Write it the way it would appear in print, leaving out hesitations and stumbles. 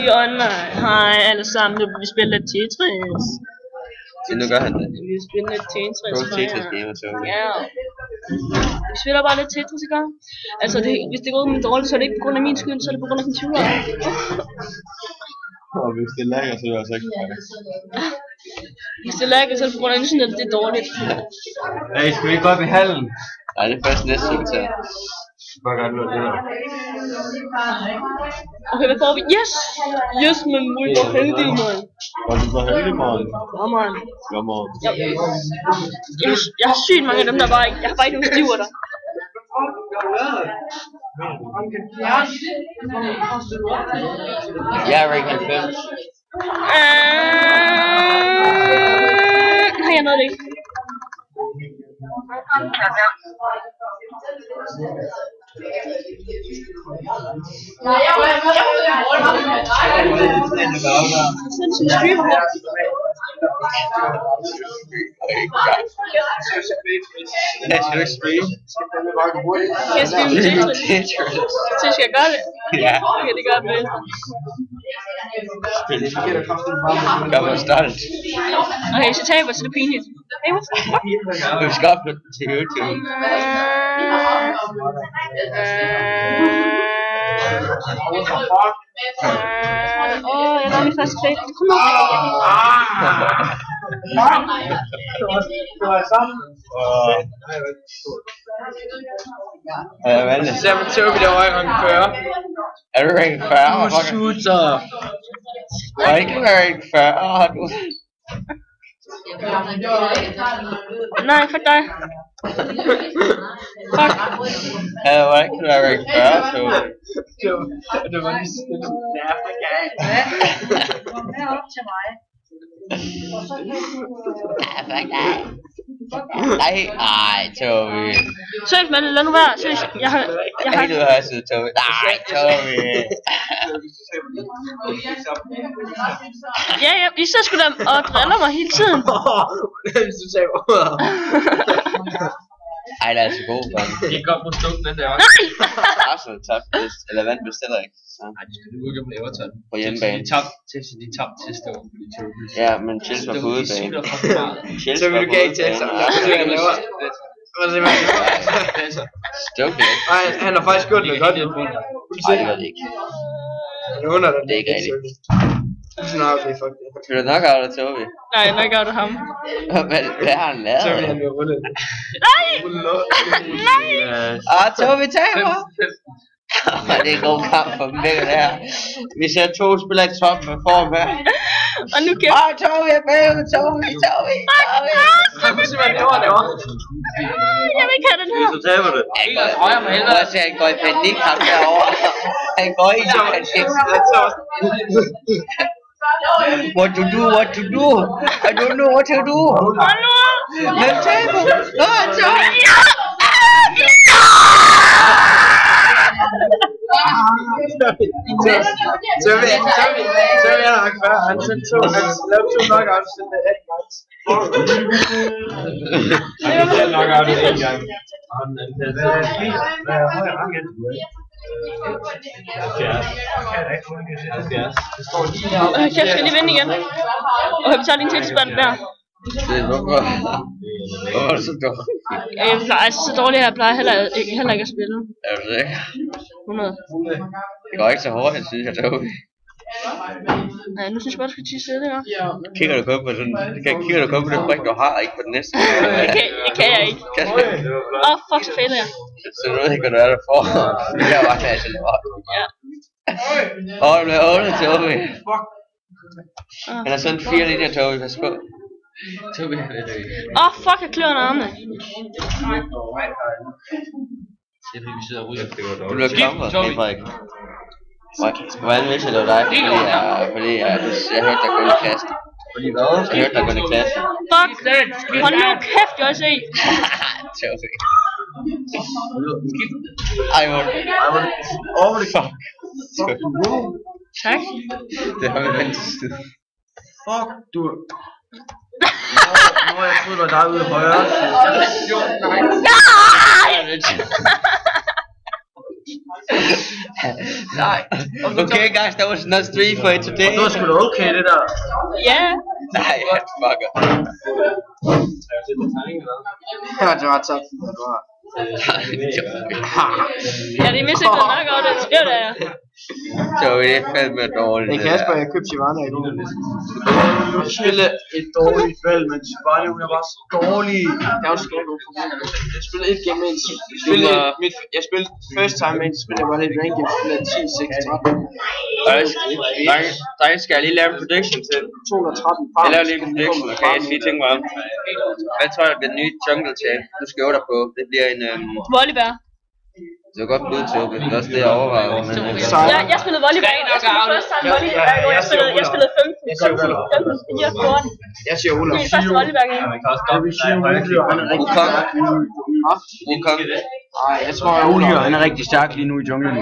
Vi online. Hej alle sammen, nu vil vi spille lidt Tetris. Så nu gør han det. Vi vil spille lidt Tetris. Tetris gamer, så ja. Vi spiller bare lidt Tetris i gang. Altså, hvis det går ud med dårligt, så er det ikke på grund af min skyld, så er det på grund af computeren. Og hvis det lagger, så er det også ikke. Hvis det lagger, så er det på grund af internet, det er dårligt. Hey, skal vi ikke gå op i hallen? Nej, det er først næste uge til. Bare godt noget det her. Okay, hvad får vi? Yes! Yes, men vi var heldige, man. Var du så heldig, man? Ja, man. Ja, man. Jeg har sygt mange af dem, der bare ikke... Jeg har bare ikke nogen stiver der. Jeg er rank 90. Nej, jeg nåede det ikke. Skal jeg gøre det? Ja. Okay, det gør det. Gør man startet. Okay, så taber, så det er pinligt. Hey, what the fuck? Du skal uploade den til YouTube. Jeg var min første fake. Kom nu. Ser man Tobi derovre i rank 40? Er du rank 40? Du shooter! Og ikke rank 40, har du? Nej, fuck dig. Fuck. Hvordan kan du være rank 40, så? Det var lige sådan en nervegang. Nej, Tobi. Seriøst, men lad nu være. Seriøst, jeg har... Ikke du har siddet, Tobi. Nej, Tobi. Ja, I så sgu da og driller mig hele tiden. Du sagde ordet. Ej, det er altså god, man. Det går på stunden, den der. Nej! Arsenal tabte vist, eller vandt vist heller ikke. Nej, de spillede ud om Everton. På hjemmebane. De tabte sidste år. Ja, men Chelsea var på udebane. Så vil du gav til sig. Stokket. Nej, han har faktisk gjort det godt. Nej, det var det ikke. Det er ikke rigtigt. Vil du nok af det, Tobi? Nej, nok af det ham. Hvad har han lavet? Så vil han jo rundet. Nej! Nej! Tobi taber! Det er en god kamp for dem begge der. Vi ser to spillere i toppen med form her. Og nu kan Tobi er bagud, Tobi. Så kunne simpelthen det var det også. Jeg vil ikke have den her. Så taber du. Jeg ser, han går i panik ham derovre. Han går i panik. What to do? I don't know what to do. Hallo? Men taber. Tobi. Så vil jeg nok før. Han lavede 2 knockouts til det 18 gange. Han lavede knockouts en gang. Jeg skal lige vinde igen. Og jeg betaler din tilspand der. Hvorfor er du så dårlig? Jeg plejer så dårligt, at jeg plejer heller ikke at spille. Er du det? 100. Det går ikke så hurtigt, synes jeg, Tobi. Nej, nu synes jeg bare, du skal tisse det her. Kigger du kun på det brik, du har, ikke på den næste? Det kan jeg ikke. Fuck, så fejler jeg. Så du ved ikke, hvad du er der for. Det er bare klasse lort. Ja. Det blev 8, Tobi. Han har sådan 4 linjer, Tobi, pas på. Tobi, han ved det ikke. Fuck, jeg klør armene. Det er fordi, vi sidder og ryger. Du bliver kommet, Frederik. Hvordan vidste det var dig? Fordi jeg hørte dig gå i klassen. Fordi hvad? Jeg hørte dig gå i klassen. Fuck! Hold nu kæft, jeg se! Tobi. Ej, hvor det fuck. Tak. Det har vi ventet til sted. Fuck, du... Nu har jeg troet, at der er ude af højre. Nej! Nej. Okay guys, that was not street for today. Det var sgu da okay det der. Ja. Nej, fucker. Det var top. Ja, det er mest ikke nok over det. Det er det. Så det er fandme dårligt. Det er Kasper, jeg købte Shivana i går. Jeg spillede et dårligt valg, men Shivana hun er bare så dårlig. Det var skært god. Jeg spillede et game med jeg spillede first time med spillede jeg bare lidt rank. Jeg spillede 10-6-13. Drenge, skal jeg lige lave en prediction til? 213 Jeg laver lige en prediction, okay? Jeg siger ting mig om. Hvad tror jeg bliver den nye jungle champ? Du skal øve dig på. Det bliver en... Volleybær. Det var godt bud til, det er også det jeg overvejer. Jeg spillede volleybær. Jeg spillede først time volleybær. Jeg spillede 15, 14. Jeg siger Olaf. Det er første volleybær game. Wukong. Nej, jeg tror at Olaf han er rigtig stærk lige nu i junglen.